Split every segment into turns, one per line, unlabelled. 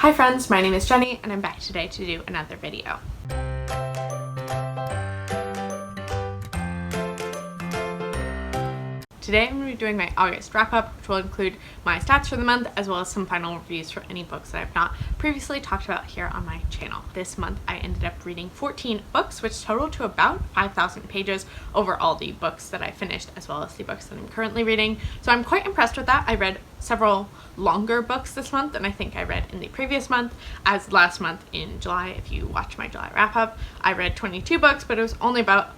Hi friends, my name is Jenny and I'm back today to do another video. Today I'm going to be doing my August wrap-up, which will include my stats for the month as well as some final reviews for any books that I've not previously talked about here on my channel. This month I ended up reading 14 books, which totaled to about 5,000 pages over all the books that I finished as well as the books that I'm currently reading. So I'm quite impressed with that. I read several longer books this month than I think I read in the previous month, as last month in July, if you watch my July wrap-up, I read 22 books, but it was only about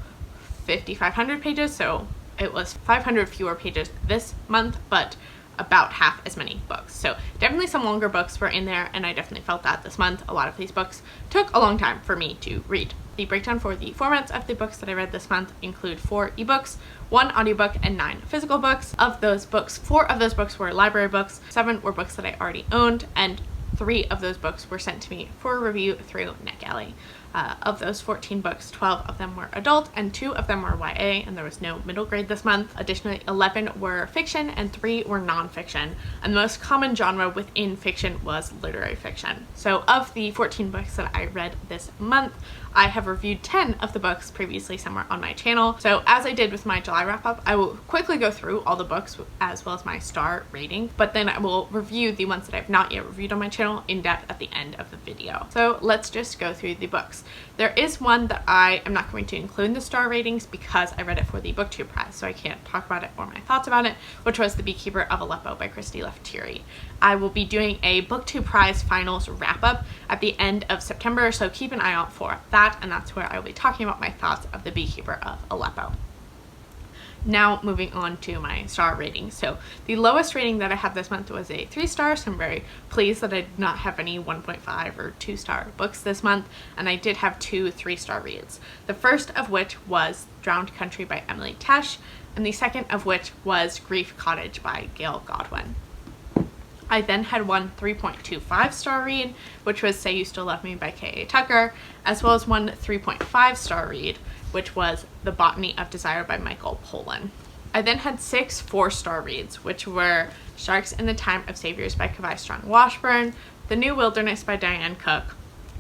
5,500 pages, so it was 500 fewer pages this month, but about half as many books. So definitely some longer books were in there, and I definitely felt that this month. A lot of these books took a long time for me to read. The breakdown for the formats of the books that I read this month include 4 ebooks, 1 audiobook, and 9 physical books. Of those books, 4 of those books were library books, 7 were books that I already owned, and 3 of those books were sent to me for review through NetGalley. Of those 14 books, 12 of them were adult and 2 of them were YA, and there was no middle grade this month. Additionally, 11 were fiction and 3 were non-fiction, and the most common genre within fiction was literary fiction. So of the 14 books that I read this month, I have reviewed 10 of the books previously somewhere on my channel. So as I did with my July wrap-up, I will quickly go through all the books as well as my star rating, but then I will review the ones that I've not yet reviewed on my channel in depth at the end of the video. So let's just go through the books. There is one that I am not going to include in the star ratings because I read it for the BookTube prize, so I can't talk about it or my thoughts about it, which was The Beekeeper of Aleppo by Christy Leftieri. I will be doing a BookTube prize finals wrap-up at the end of September, so keep an eye out for that, and that's where I will be talking about my thoughts of The Beekeeper of Aleppo. Now moving on to my star rating. So the lowest rating that I had this month was a 3 stars, so I'm very pleased that I did not have any 1.5 or 2 star books this month, and I did have 2 3-star reads. The first of which was Drowned Country by Emily Tesh, and the second of which was Grief Cottage by Gail Godwin. I then had one 3.25 star read, which was Say You Still Love Me by K.A. Tucker, as well as one 3.5 star read, which was The Botany of Desire by Michael Pollan. I then had 6 4-star reads, which were Sharks in the Time of Saviors by Kawai Strong Washburn, The New Wilderness by Diane Cook,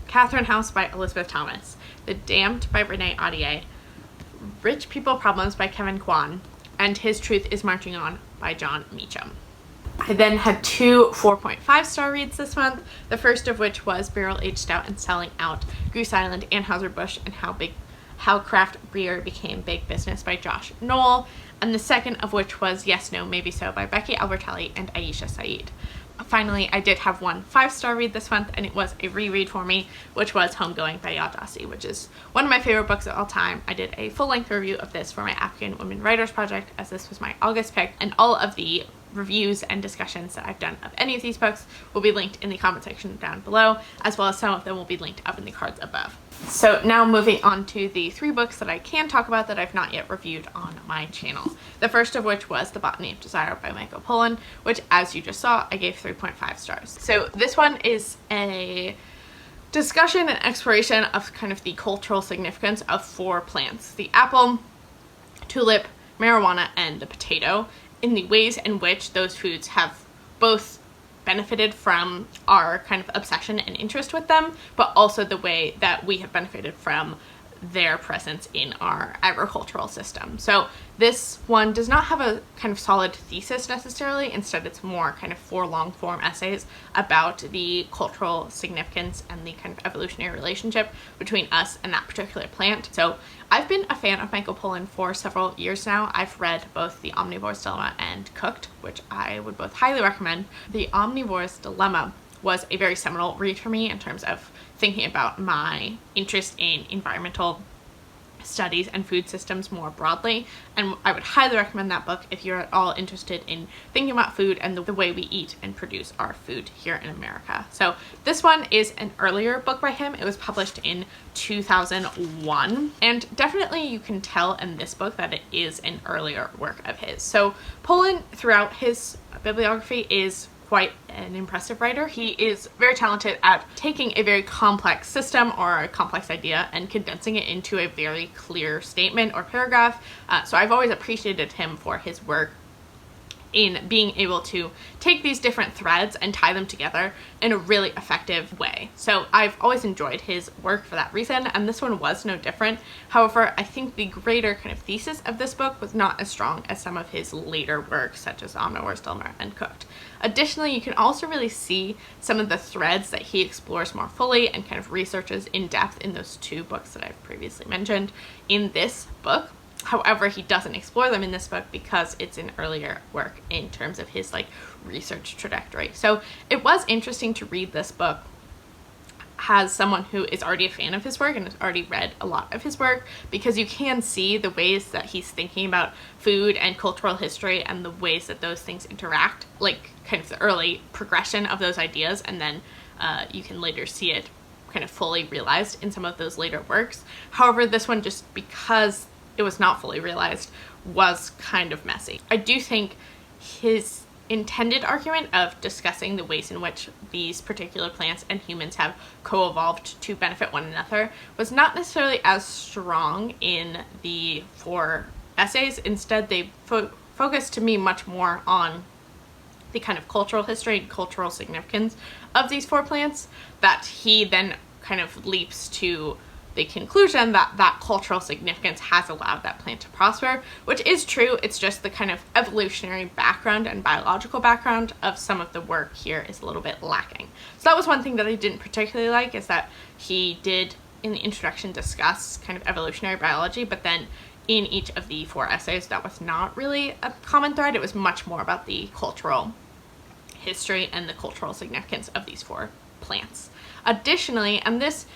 Catherine House by Elisabeth Thomas, The Damned by Renee Ahdieh, Rich People Problems by Kevin Kwan, and His Truth is Marching On by John Meacham. I then had 2 4.5 star reads this month, the first of which was Barrel Aged Stout and Selling Out, Goose Island, Anheuser-Busch, and How Craft Beer Became Big Business by Josh Noel, and the second of which was Yes, No, Maybe So by Becky, Albertalli, and Aisha, Saeed. Finally, I did have one 5-star read this month, and it was a reread for me, which was Homegoing by Yaa Gyasi, which is one of my favorite books of all time. I did a full-length review of this for my African Women Writers Project, as this was my August pick, and all of the reviews and discussions that I've done of any of these books will be linked in the comment section down below, as well as some of them will be linked up in the cards above. So now moving on to the 3 books that I can talk about that I've not yet reviewed on my channel. The first of which was The Botany of Desire by Michael Pollan, which, as you just saw, I gave 3.5 stars. So this one is a discussion and exploration of kind of the cultural significance of 4 plants: the apple, tulip, marijuana, and the potato, in the ways in which those foods have both benefited from our kind of obsession and interest with them, but also the way that we have benefited from their presence in our agricultural system. So this one does not have a kind of solid thesis necessarily. Instead, it's more kind of 4 long form essays about the cultural significance and the kind of evolutionary relationship between us and that particular plant. So I've been a fan of Michael Pollan for several years now. I've read both The Omnivore's Dilemma and Cooked, which I would both highly recommend. The Omnivore's Dilemma was a very seminal read for me in terms of thinking about my interest in environmental studies and food systems more broadly, and I would highly recommend that book if you're at all interested in thinking about food and the way we eat and produce our food here in America. So this one is an earlier book by him. It was published in 2001, and definitely you can tell in this book that it is an earlier work of his. So Pollan, throughout his bibliography, is quite an impressive writer. He is very talented at taking a very complex system or a complex idea and condensing it into a very clear statement or paragraph. So I've always appreciated him for his work in being able to take these different threads and tie them together in a really effective way. So I've always enjoyed his work for that reason, and this one was no different. However, I think the greater kind of thesis of this book was not as strong as some of his later works, such as Omnivore, Stillmer, and Cooked. Additionally, you can also really see some of the threads that he explores more fully and kind of researches in depth in those two books that I've previously mentioned in this book. However, he doesn't explore them in this book because it's an earlier work in terms of his like research trajectory. So it was interesting to read this book as someone who is already a fan of his work and has already read a lot of his work, because you can see the ways that he's thinking about food and cultural history and the ways that those things interact, like kind of the early progression of those ideas, and then you can later see it kind of fully realized in some of those later works. However, this one, just because it was not fully realized, was kind of messy. I do think his intended argument of discussing the ways in which these particular plants and humans have co-evolved to benefit one another was not necessarily as strong in the 4 essays. Instead, they focused to me much more on the kind of cultural history and cultural significance of these 4 plants, that he then kind of leaps to the conclusion that that cultural significance has allowed that plant to prosper, which is true. It's just the kind of evolutionary background and biological background of some of the work here is a little bit lacking. So that was one thing that I didn't particularly like, is that he did in the introduction discuss kind of evolutionary biology, but then in each of the 4 essays that was not really a common thread. It was much more about the cultural history and the cultural significance of these 4 plants. Additionally, and this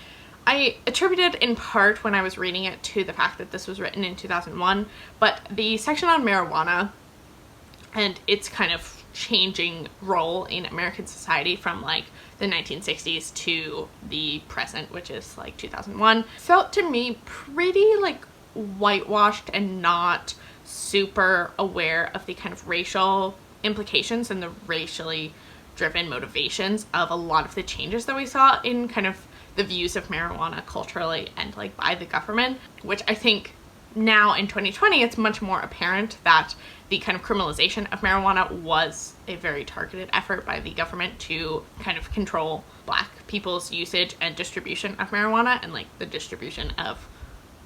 I attributed in part when I was reading it to the fact that this was written in 2001, but the section on marijuana and its kind of changing role in American society from like the 1960s to the present, which is like 2001, felt to me pretty like whitewashed and not super aware of the kind of racial implications and the racially driven motivations of a lot of the changes that we saw in kind of the views of marijuana culturally and like by the government, which I think now in 2020 it's much more apparent that the kind of criminalization of marijuana was a very targeted effort by the government to kind of control Black people's usage and distribution of marijuana and like the distribution of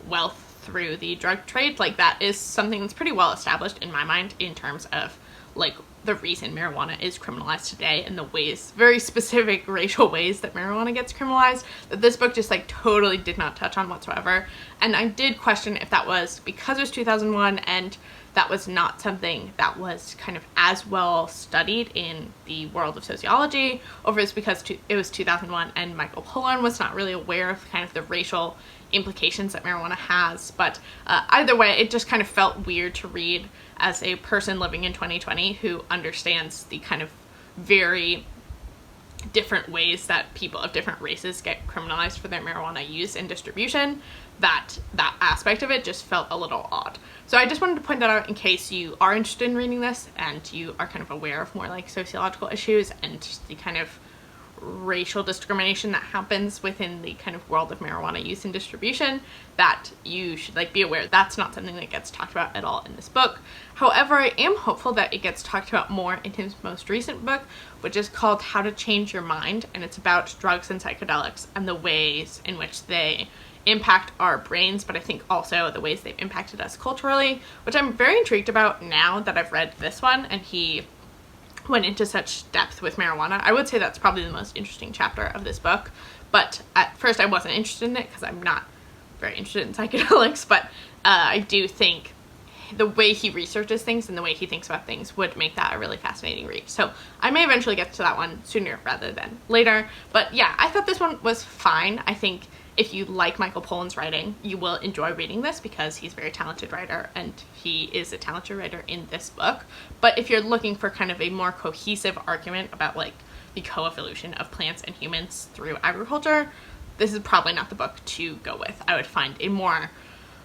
wealth through the drug trade. Like that is something that's pretty well established in my mind in terms of like the reason marijuana is criminalized today and the ways, very specific racial ways that marijuana gets criminalized, that this book just like totally did not touch on whatsoever. And I did question if that was because it was 2001 and that was not something that was kind of as well studied in the world of sociology, or if it's because it was 2001 and Michael Pollan was not really aware of kind of the racial implications that marijuana has. But either way, it just kind of felt weird to read as a person living in 2020 who understands the kind of very different ways that people of different races get criminalized for their marijuana use and distribution, that aspect of it just felt a little odd. So I just wanted to point that out in case you are interested in reading this and you are kind of aware of more like sociological issues and just the kind of racial discrimination that happens within the kind of world of marijuana use and distribution, that you should like be aware that's not something that gets talked about at all in this book. However, I am hopeful that it gets talked about more in his most recent book, which is called How to Change Your Mind, and it's about drugs and psychedelics and the ways in which they impact our brains, but I think also the ways they've impacted us culturally, which I'm very intrigued about now that I've read this one and he went into such depth with marijuana. I would say that's probably the most interesting chapter of this book, but at first I wasn't interested in it because I'm not very interested in psychedelics, but I do think the way he researches things and the way he thinks about things would make that a really fascinating read. So I may eventually get to that one sooner rather than later, but yeah, I thought this one was fine. I think if you like Michael Pollan's writing, you will enjoy reading this because he's a very talented writer and he is a talented writer in this book. But if you're looking for kind of a more cohesive argument about like the co-evolution of plants and humans through agriculture, this is probably not the book to go with. I would find a more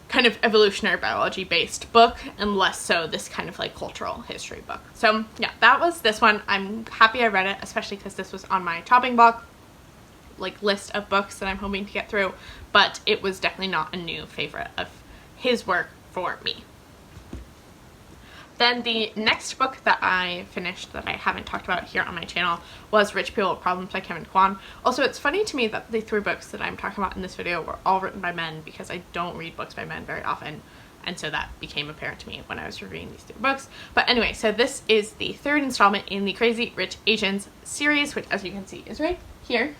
kind of evolutionary biology based book and less so this kind of like cultural history book. So yeah, that was this one. I'm happy I read it, especially because this was on my chopping block like list of books that I'm hoping to get through, but it was definitely not a new favorite of his work for me. Then the next book that I finished that I haven't talked about here on my channel was Rich People with Problems by Kwan. Also, it's funny to me that the 3 books that I'm talking about in this video were all written by men, because I don't read books by men very often. And so that became apparent to me when I was reviewing these 3 books. But anyway, so this is the 3rd installment in the Crazy Rich Asians series, which, as you can see, is right here.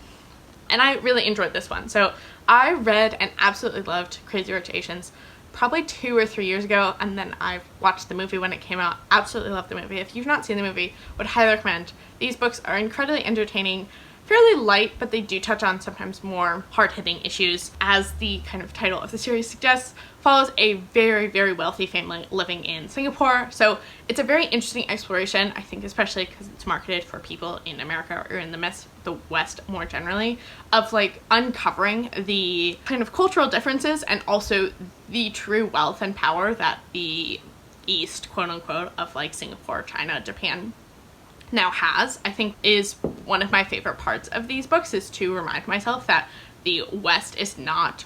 And I really enjoyed this one. So I read and absolutely loved Crazy Rich Asians probably 2 or 3 years ago, and then I've watched the movie when it came out. Absolutely loved the movie. If you've not seen the movie, would highly recommend. These books are incredibly entertaining, fairly light, but they do touch on sometimes more hard-hitting issues. As the kind of title of the series suggests, follows a very, very wealthy family living in Singapore. So it's a very interesting exploration, I think, especially because it's marketed for people in America or in the West more generally, of like uncovering the kind of cultural differences and also the true wealth and power that the East, quote unquote, of like Singapore, China, Japan now has. I think is one of my favorite parts of these books, is to remind myself that the West is not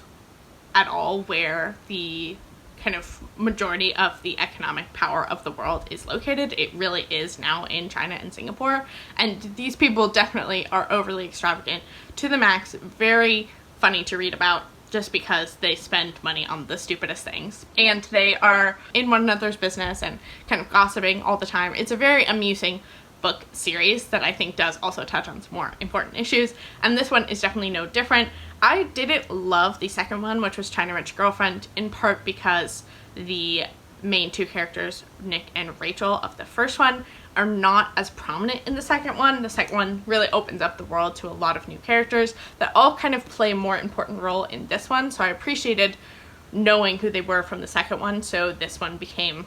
at all where the kind of majority of the economic power of the world is located. It really is now in China and Singapore, and these people definitely are overly extravagant to the max. Very funny to read about, just because they spend money on the stupidest things, and they are in one another's business and kind of gossiping all the time. It's a very amusing book series that I think does also touch on some more important issues, and this one is definitely no different. I didn't love the second one, which was China Rich Girlfriend, in part because the main 2 characters, Nick and Rachel, of the first one are not as prominent in the second one. The second one really opens up the world to a lot of new characters that all kind of play a more important role in this one, so I appreciated knowing who they were from the second one, so this one became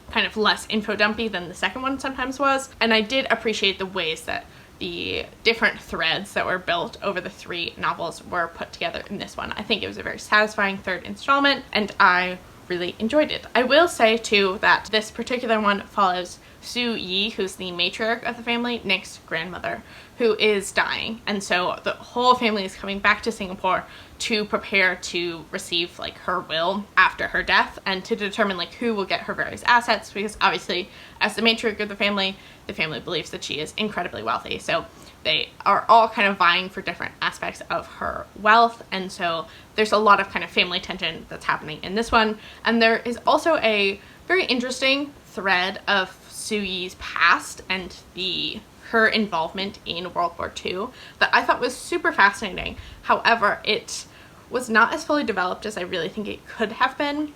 kind of less info dumpy than the second one sometimes was. And I did appreciate the ways that the different threads that were built over the 3 novels were put together in this one. I think it was a very satisfying 3rd installment, and I really enjoyed it. I will say too that this particular one follows Su Yi, who's the matriarch of the family, Nick's grandmother, who is dying, and so the whole family is coming back to Singapore to prepare to receive like her will after her death, and to determine like who will get her various assets, because obviously as the matriarch of the family believes that she is incredibly wealthy, so they are all kind of vying for different aspects of her wealth. And so there's a lot of kind of family tension that's happening in this one. And there is also a very interesting thread of Su Yi's past and her involvement in World War II that I thought was super fascinating. However, it was not as fully developed as I really think it could have been.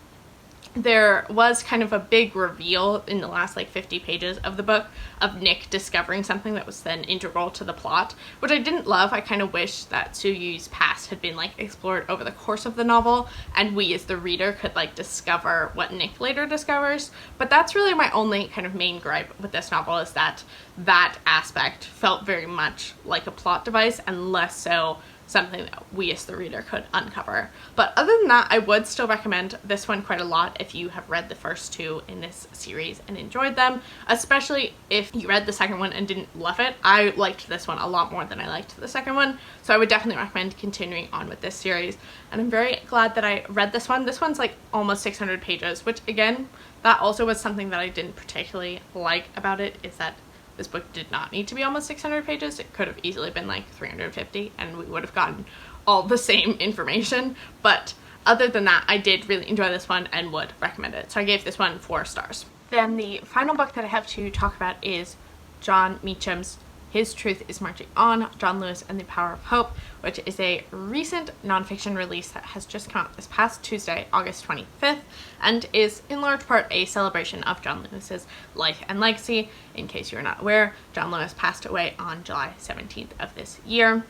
There was kind of a big reveal in the last like 50 pages of the book of Nick discovering something that was then integral to the plot, which I didn't love. I kind of wish that Su Yi's past had been like explored over the course of the novel, and we as the reader could like discover what Nick later discovers. But that's really my only kind of main gripe with this novel, is that that aspect felt very much like a plot device and less so something that we as the reader could uncover. But other than that, I would still recommend this one quite a lot if you have read the first 2 in this series and enjoyed them, especially if you read the second one and didn't love it. I liked this one a lot more than I liked the second one, so I would definitely recommend continuing on with this series, and I'm very glad that I read this one. This one's like almost 600 pages, which again, that also was something that I didn't particularly like about it, is that this book did not need to be almost 600 pages. It could have easily been like 350 and we would have gotten all the same information. But other than that, I did really enjoy this one and would recommend it. So I gave this one 4 stars. Then the final book that I have to talk about is John Meacham's His Truth is Marching On, John Lewis and the Power of Hope, which is a recent nonfiction release that has just come out this past Tuesday, August 25th, and is in large part a celebration of John Lewis's life and legacy. In case you're not aware, John Lewis passed away on July 17th of this year.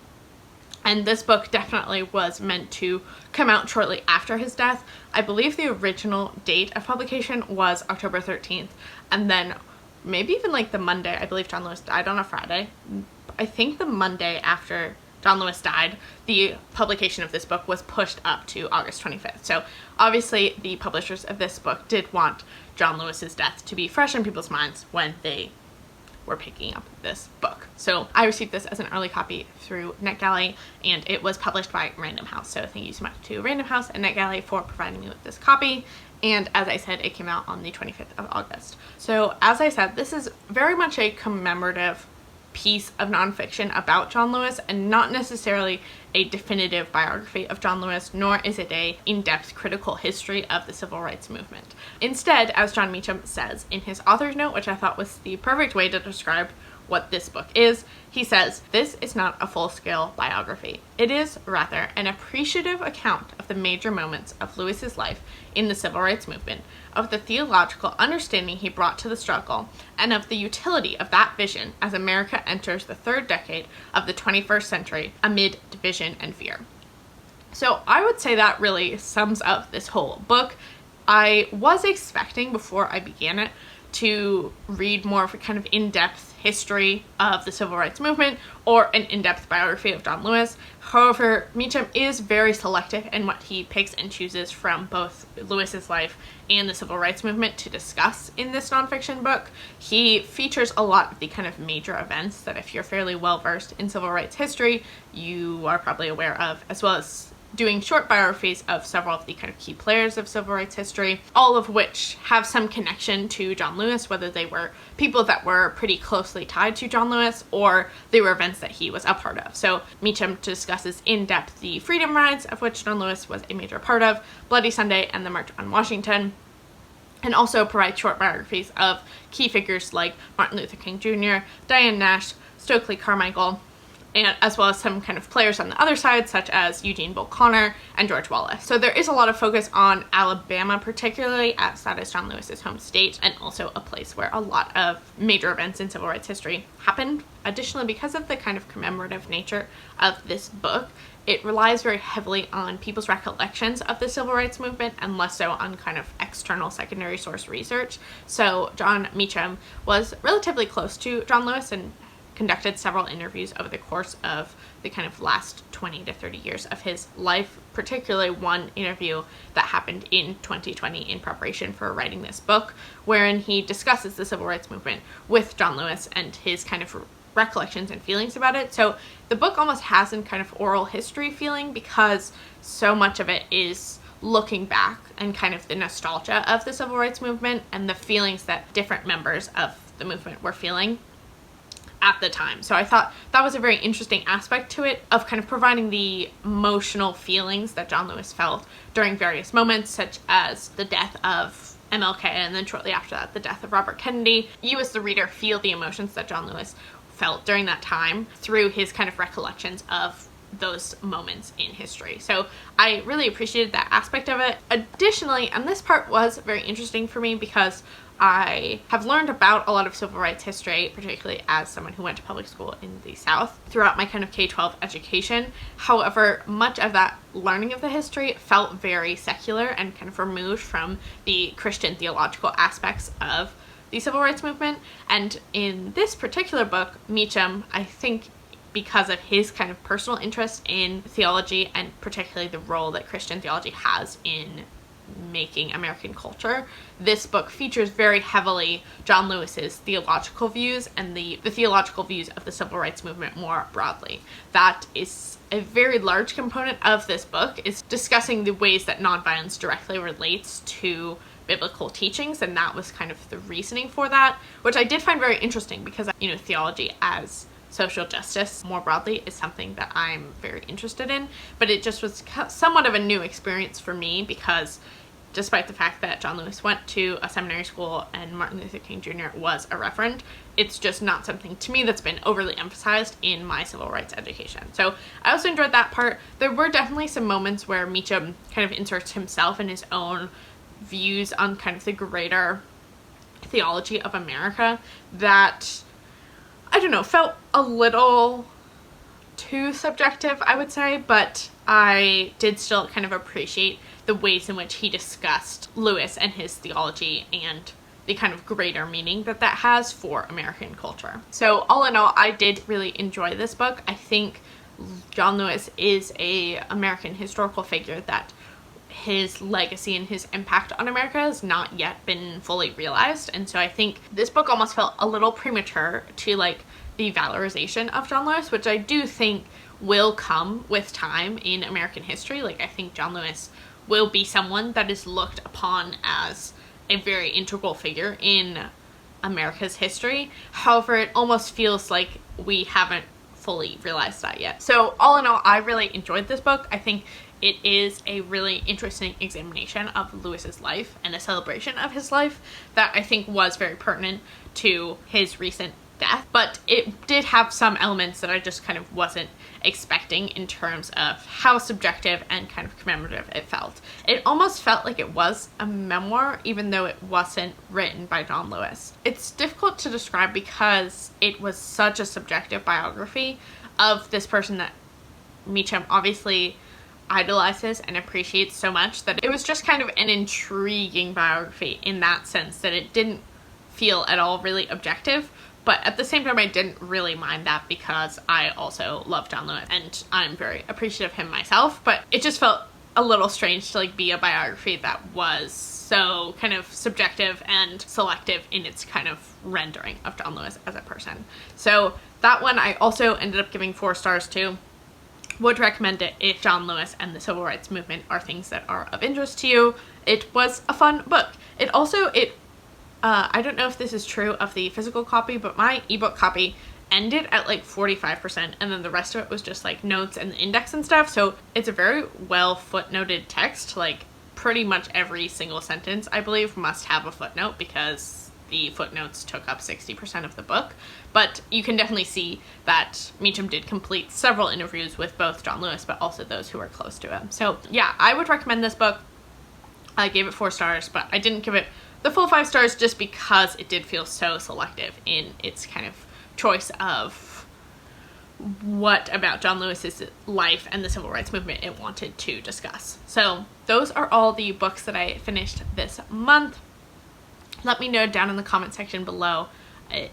And this book definitely was meant to come out shortly after his death. I believe the original date of publication was October 13th, and then maybe even like the Monday. I believe John Lewis died on a Friday. I think the Monday after John Lewis died, the publication of this book was pushed up to August 25th. So obviously the publishers of this book did want John Lewis's death to be fresh in people's minds when they were picking up this book. So I received this as an early copy through NetGalley, and it was published by Random House. So thank you so much to Random House and NetGalley for providing me with this copy. And as I said, it came out on the 25th of August. So as I said, this is very much a commemorative piece of nonfiction about John Lewis, and not necessarily a definitive biography of John Lewis, nor is it a in-depth critical history of the civil rights movement. Instead, as John Meacham says in his author's note, which I thought was the perfect way to describe what this book is, he says, "This is not a full-scale biography. It is, rather, an appreciative account of the major moments of Lewis's life in the civil rights movement, of the theological understanding he brought to the struggle, and of the utility of that vision as America enters the third decade of the 21st century amid division and fear." So I would say that really sums up this whole book. I was expecting, before I began it, to read more of a kind of in-depth history of the civil rights movement or an in-depth biography of John Lewis. However, Meacham is very selective in what he picks and chooses from both Lewis's life and the civil rights movement to discuss in this nonfiction book. He features a lot of the kind of major events that, if you're fairly well versed in civil rights history, you are probably aware of, as well as doing short biographies of several of the kind of key players of civil rights history, all of which have some connection to John Lewis, whether they were people that were pretty closely tied to John Lewis or they were events that he was a part of. So Meacham discusses in depth the freedom rides, of which John Lewis was a major part of, Bloody Sunday and the March on Washington, and also provides short biographies of key figures like Martin Luther King Jr., Diane Nash, Stokely Carmichael, and as well as some kind of players on the other side, such as Eugene Bull Connor and George Wallace. So there is a lot of focus on Alabama, particularly, as that is John Lewis's home state, and also a place where a lot of major events in civil rights history happened. Additionally, because of the kind of commemorative nature of this book, it relies very heavily on people's recollections of the civil rights movement and less so on kind of external secondary source research. So John Meacham was relatively close to John Lewis and conducted several interviews over the course of the kind of last 20 to 30 years of his life, particularly one interview that happened in 2020 in preparation for writing this book, wherein he discusses the civil rights movement with John Lewis and his kind of recollections and feelings about it. So the book almost has a kind of oral history feeling because so much of it is looking back and kind of the nostalgia of the civil rights movement and the feelings that different members of the movement were feeling at the time. So I thought that was a very interesting aspect to it, of kind of providing the emotional feelings that John Lewis felt during various moments, such as the death of MLK and then shortly after that the death of Robert Kennedy. You as the reader feel the emotions that John Lewis felt during that time through his kind of recollections of those moments in history. So I really appreciated that aspect of it. Additionally, and this part was very interesting for me because I have learned about a lot of civil rights history, particularly as someone who went to public school in the South, throughout my kind of K-12 education. However, much of that learning of the history felt very secular and kind of removed from the Christian theological aspects of the civil rights movement. And in this particular book, Meacham, I think because of his kind of personal interest in theology and particularly the role that Christian theology has in making American culture, this book features very heavily John Lewis's theological views and the theological views of the civil rights movement more broadly. That is a very large component of this book, is discussing the ways that nonviolence directly relates to biblical teachings, and that was kind of the reasoning for that, which I did find very interesting because, you know, theology as social justice more broadly is something that I'm very interested in, but it just was somewhat of a new experience for me because despite the fact that John Lewis went to a seminary school and Martin Luther King Jr. was a reverend, it's just not something to me that's been overly emphasized in my civil rights education. So I also enjoyed that part. There were definitely some moments where Meacham kind of inserts himself and his own views on kind of the greater theology of America that, I don't know, felt a little too subjective, I would say, but I did still kind of appreciate the ways in which he discussed Lewis and his theology and the kind of greater meaning that that has for American culture. So all in all, I did really enjoy this book. I think John Lewis is a American historical figure that his legacy and his impact on America has not yet been fully realized. And so I think this book almost felt a little premature to like the valorization of John Lewis, which I do think will come with time in American history. Like, I think John Lewis will be someone that is looked upon as a very integral figure in America's history. However, it almost feels like we haven't fully realized that yet. So all in all, I really enjoyed this book. I think it is a really interesting examination of Lewis's life and a celebration of his life that I think was very pertinent to his recent death, but it did have some elements that I just kind of wasn't expecting in terms of how subjective and kind of commemorative it felt. It almost felt like it was a memoir, even though it wasn't written by John Lewis. It's difficult to describe because it was such a subjective biography of this person that Meacham obviously idolizes and appreciates so much, that it was just kind of an intriguing biography in that sense, that it didn't feel at all really objective. But at the same time, I didn't really mind that because I also love John Lewis and I'm very appreciative of him myself. But it just felt a little strange to like be a biography that was so kind of subjective and selective in its kind of rendering of John Lewis as a person. So that one I also ended up giving 4 stars to. Would recommend it if John Lewis and the civil rights movement are things that are of interest to you. It was a fun book. It also, I don't know if this is true of the physical copy, but my ebook copy ended at like 45%, and then the rest of it was just like notes and the index and stuff. So it's a very well footnoted text. Like pretty much every single sentence, I believe, must have a footnote because the footnotes took up 60% of the book. But you can definitely see that Meacham did complete several interviews with both John Lewis, but also those who were close to him. So yeah, I would recommend this book. I gave it 4 stars, but I didn't give it the full 5 stars just because it did feel so selective in its kind of choice of what about John Lewis's life and the civil rights movement it wanted to discuss. So those are all the books that I finished this month. Let me know down in the comment section below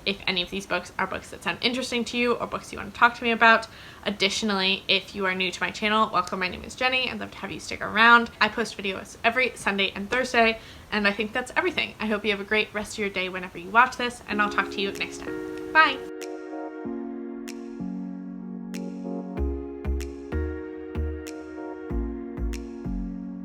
if any of these books are books that sound interesting to you or books you want to talk to me about. Additionally, if you are new to my channel, welcome. My name is Jenny. I'd love to have you stick around. I post videos every Sunday and Thursday, and I think that's everything. I hope you have a great rest of your day whenever you watch this, and I'll talk to you next time. Bye!